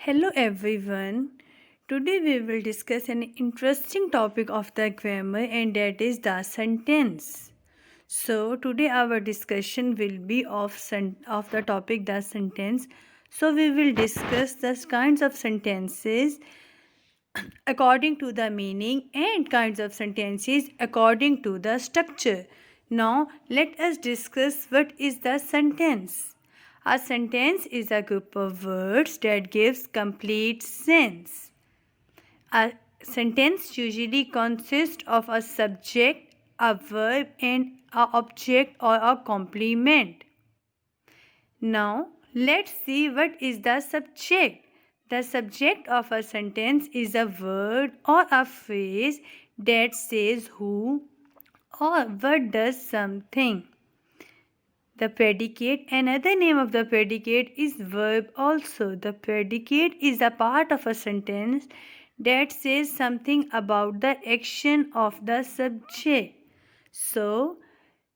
Hello everyone. Today we will discuss an interesting topic of the grammar and that is the sentence. So today our discussion will be of the topic the sentence. So we will discuss the kinds of sentences according to the meaning and kinds of sentences according to the structure. Now let us discuss what is the sentence. A sentence is a group of words that gives complete sense. A sentence usually consists of a subject, a verb, and a object or a complement. Now, let's see what is the subject. The subject of a sentence is a word or a phrase that says who or what does something. The predicate, another name of the predicate is verb also. The predicate is a part of a sentence that says something about the action of the subject. So,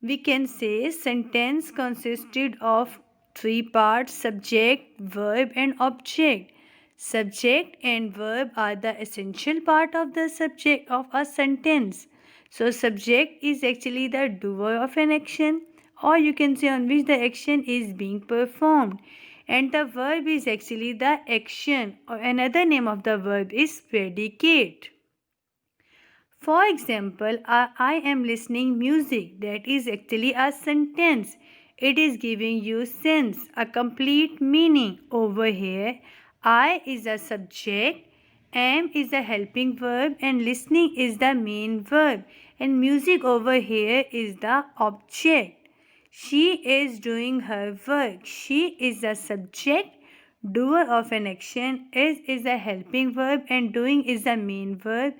we can say sentence consisted of three parts: subject, verb and object. Subject and verb are the essential part of the subject of a sentence. So subject is actually the doer of an action, or you can say on which the action is being performed, and the verb is actually the action, or another name of the verb is predicate. For example, I am listening music. That is actually a sentence. It is giving you sense, a complete meaning. Over here, I is a subject, am is a helping verb, and listening is the main verb. And music over here is the object. She is doing her work. She is a subject. Doer of an action is a helping verb, and doing is the main verb,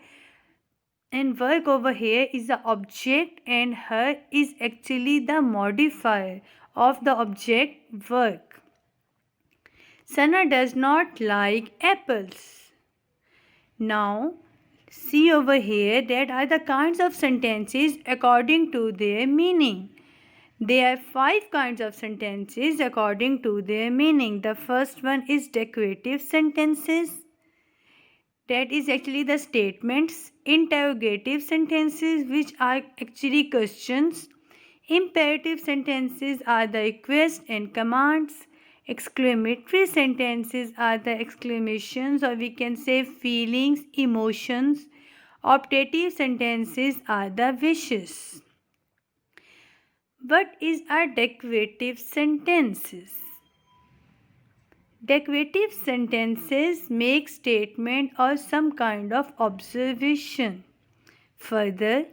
and work over here is the object, and her is actually the modifier of the object work. Sana does not like apples. Now, see over here that are the kinds of sentences according to their meaning. There are 5 kinds of sentences according to their meaning. The first one is decorative sentences. That is actually the statements. Interrogative sentences, which are actually questions. Imperative sentences are the requests and commands. Exclamatory sentences are the exclamations, or we can say feelings, emotions. Optative sentences are the wishes. What is a decorative sentences? Decorative sentences make statement or some kind of observation. Further,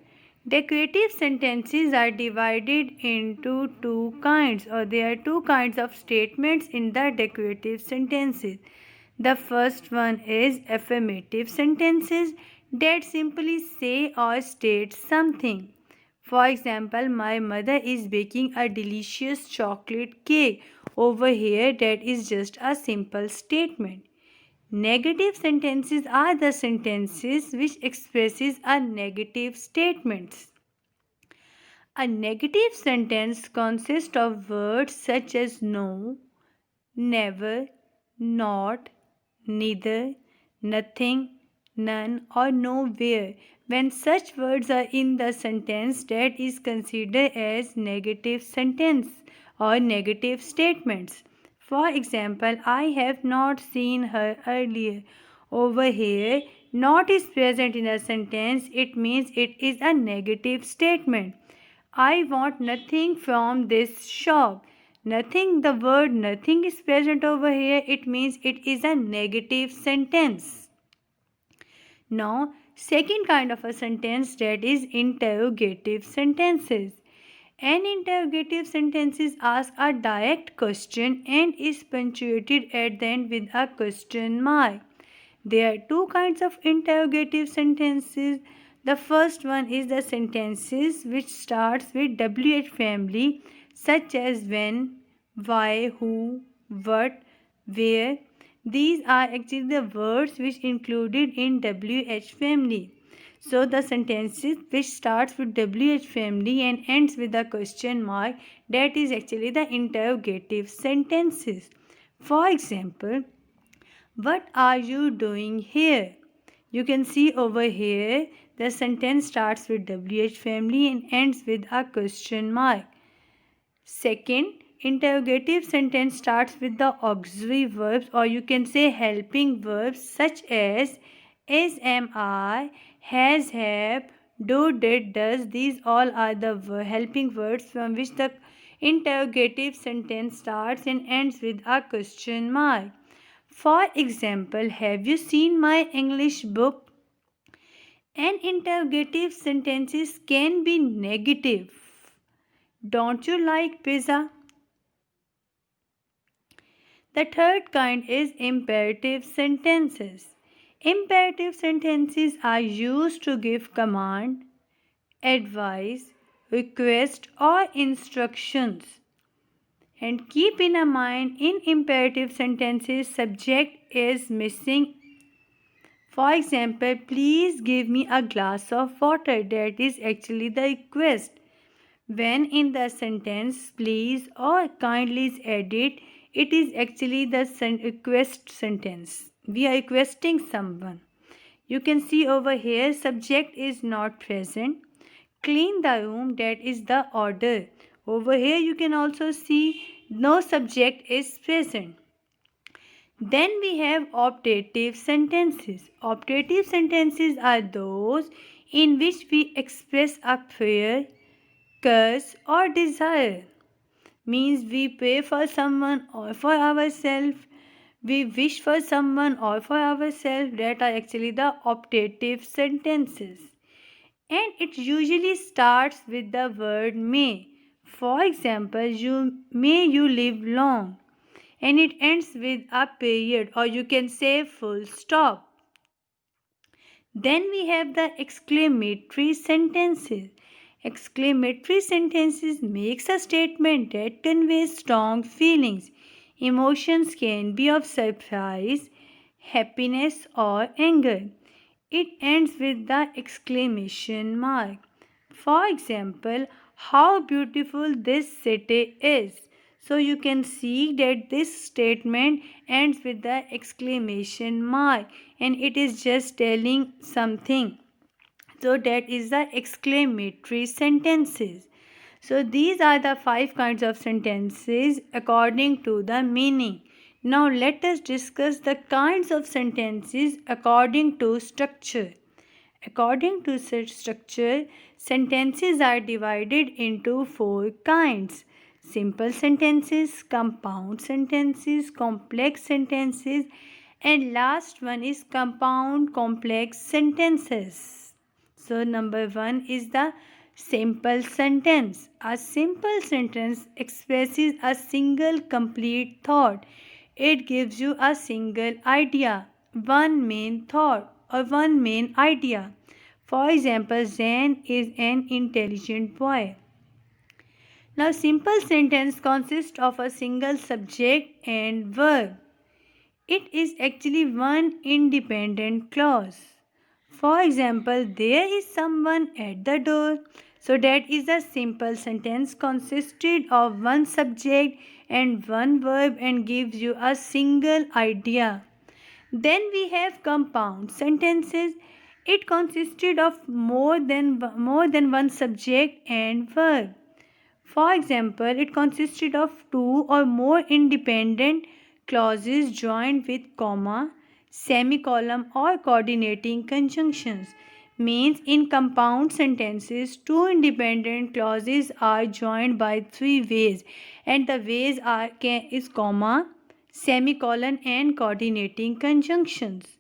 decorative sentences are divided into two kinds, or there are two kinds of statements in the decorative sentences. The first one is affirmative sentences that simply say or state something. For example, my mother is baking a delicious chocolate cake. Over here, that is just a simple statement. Negative sentences are the sentences which expresses a negative statements. A negative sentence consists of words such as no, never, not, neither, nothing, none, or nowhere. When such words are in the sentence, that is considered as negative sentence or negative statements. For example, I have not seen her earlier. Over here, not is present in a sentence. It means it is a negative statement. I want nothing from this shop. Nothing, the word nothing is present over here. It means it is a negative sentence. Now, second kind of a sentence, that is interrogative sentences. An interrogative sentence asks a direct question and is punctuated at the end with a question mark. There are two kinds of interrogative sentences. The first one is the sentences which starts with WH family, such as when, why, who, what, where. These are actually the words which included in WH family. So the sentences which starts with WH family and ends with a question mark, that is actually the interrogative sentences. For example, What are you doing here? You can see over here the sentence starts with WH family and ends with a question mark. Second, interrogative sentence starts with the auxiliary verbs, or you can say helping verbs such as is, am, are, has, have, do, did, does. These all are the helping words from which the interrogative sentence starts and ends with a question mark. For example, have you seen my English book? An interrogative sentences can be negative. Don't you like pizza? The third kind is imperative sentences. Imperative sentences are used to give command, advice, request, or instructions. And keep in mind, in imperative sentences, subject is missing. For example, please give me a glass of water. That is actually the request. When in the sentence please or kindly is added, it is actually the request sentence. We are requesting someone. You can see over here subject is not present. Clean the room, that is the order. Over here you can also see no subject is present. Then we have optative sentences. Optative sentences are those in which we express a prayer, curse, or desire. Means we pray for someone or for ourselves, we wish for someone or for ourselves. That are actually the optative sentences. And it usually starts with the word may. For example, you live long, and it ends with a period, or you can say full stop. Then we have the exclamatory sentences. Exclamatory sentences makes a statement that conveys strong feelings. Emotions can be of surprise, happiness, or anger. It ends with the exclamation mark. For example, how beautiful this city is. So you can see that this statement ends with the exclamation mark and it is just telling something. So that is the exclamatory sentences. So these are the 5 kinds of sentences according to the meaning. Now let us discuss the kinds of sentences according to structure. According to structure, sentences are divided into 4 kinds: simple sentences, compound sentences, complex sentences, and last one is compound complex sentences. So number 1 is the simple sentence. A simple sentence expresses a single complete thought. It gives you a single idea, one main thought or one main idea. For example, Zen is an intelligent boy. Now, simple sentence consists of a single subject and verb. It is actually one independent clause. For example, there is someone at the door. So that is a simple sentence consisted of one subject and one verb and gives you a single idea. Then we have compound sentences. It consisted of more than one subject and verb. For example, it consisted of 2 or more independent clauses joined with comma, semicolon, or coordinating conjunctions. Means in compound sentences, 2 independent clauses are joined by 3 ways, and the ways is comma, semicolon, and coordinating conjunctions.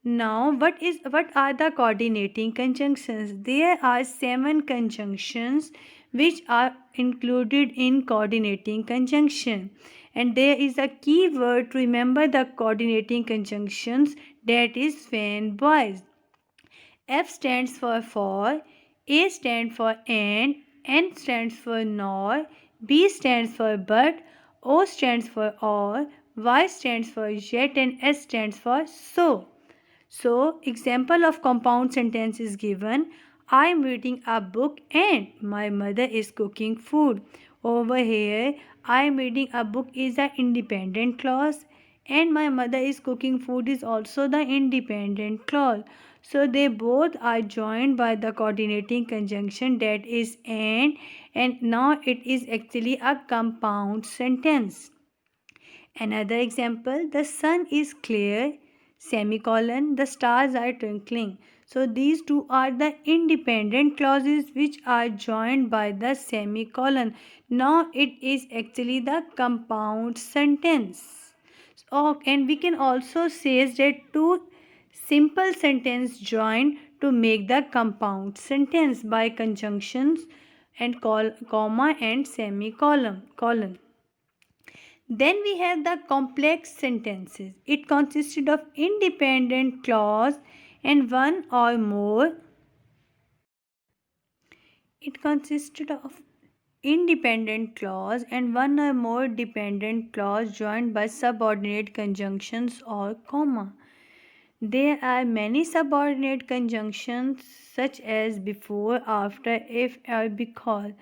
Now, what are the coordinating conjunctions? There are 7 conjunctions which are included in coordinating conjunction, and there is a key word to remember the coordinating conjunctions, that is when boys. F stands for, A stands for and, N stands for nor, B stands for but, O stands for or, Y stands for yet, and S stands for so. So, example of compound sentence is given. I am reading a book and my mother is cooking food. Over here, I am reading a book is an independent clause and my mother is cooking food is also the independent clause. So they both are joined by the coordinating conjunction, that is and now it is actually a compound sentence. Another example, the sun is clear, semicolon, the stars are twinkling. So these two are the independent clauses which are joined by the semicolon. Now it is actually the compound sentence. So, and we can also say that two simple sentence join to make the compound sentence by conjunctions and comma and semicolon colon. Then we have the complex sentences. It consisted of independent clause and one or more. It consisted of independent clause and one or more dependent clause joined by subordinate conjunctions or comma. There are many subordinate conjunctions such as before, after, if, or because.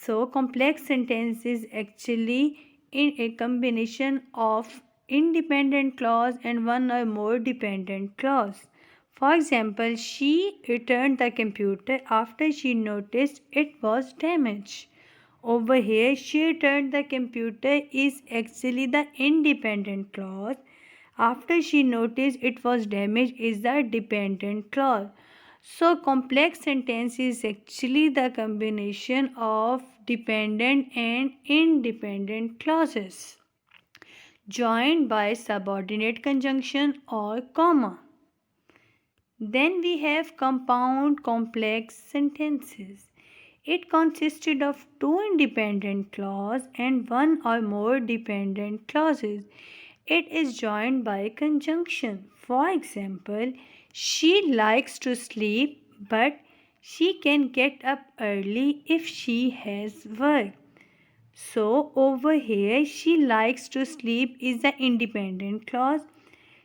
So, complex sentence is actually in a combination of independent clause and one or more dependent clause. For example, she returned the computer after she noticed it was damaged. Over here, she returned the computer is actually the independent clause. After she noticed it was damaged is the dependent clause. So complex sentence is actually the combination of dependent and independent clauses joined by subordinate conjunction or comma. Then we have compound complex sentences. It consisted of two independent clauses and one or more dependent clauses. It is joined by conjunction. For example, she likes to sleep but she can get up early if she has work. So over here, she likes to sleep is the independent clause.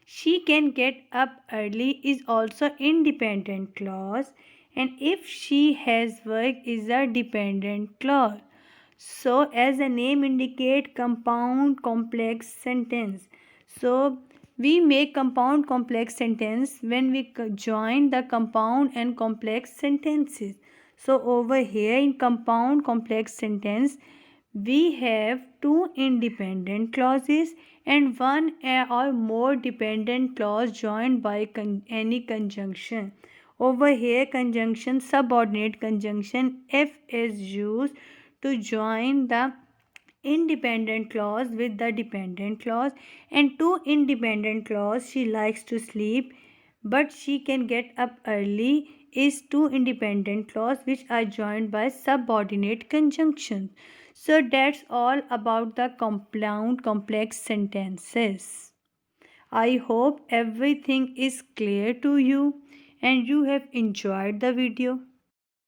She can get up early is also independent clause, and if she has work is a dependent clause. So as the name indicate, compound complex sentence. So we make compound complex sentence when we join the compound and complex sentences. So over here in compound complex sentence, we have two independent clauses and one or more dependent clause joined by any conjunction. Over here, conjunction, subordinate conjunction if is used to join the independent clause with the dependent clause, and two independent clause, she likes to sleep but she can get up early, is two independent clause which are joined by subordinate conjunctions. So that's all about the compound complex sentences. I hope everything is clear to you and you have enjoyed the video.